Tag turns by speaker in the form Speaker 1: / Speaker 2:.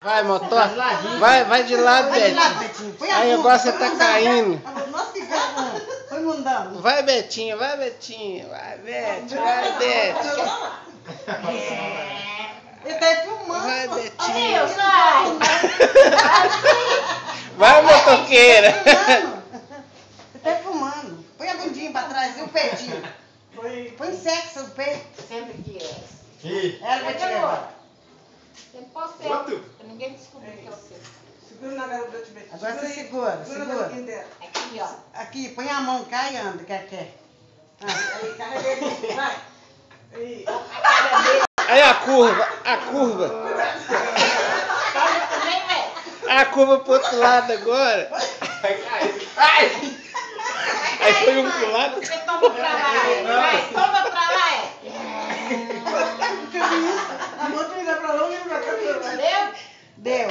Speaker 1: Vai, motor. Vai de lado, Betinho. Aí agora você tá caindo.
Speaker 2: Nossa, que cara. Foi mundão.
Speaker 1: Vai, Betinho. Vai, Betinho. Vai, Betinho. Vai, Betinho.
Speaker 2: Ele tá filmando.
Speaker 1: Vai, Betinho. Vai, motoqueira.
Speaker 2: Ele tá filmando. Põe a bundinha pra trás e o peitinho. Põe sexo no peito.
Speaker 3: Sempre que é.
Speaker 2: Ela vai te levar.
Speaker 3: Sempre pode ser. Pra ninguém descobrir que é você.
Speaker 4: Segura na garota do Tibete.
Speaker 2: Agora você segura.
Speaker 3: Aqui, ó.
Speaker 2: Aqui, põe a mão cá e anda, quer.
Speaker 4: Aí, carrega ele. Vai. Aí.
Speaker 1: Aí a curva. A curva pro outro lado agora. Aí foi um pro lado.
Speaker 3: Você toma pra lá, vai, toma pra lá,
Speaker 4: A moto ainda pra longe e pra cá.
Speaker 3: Deu?
Speaker 2: Deu.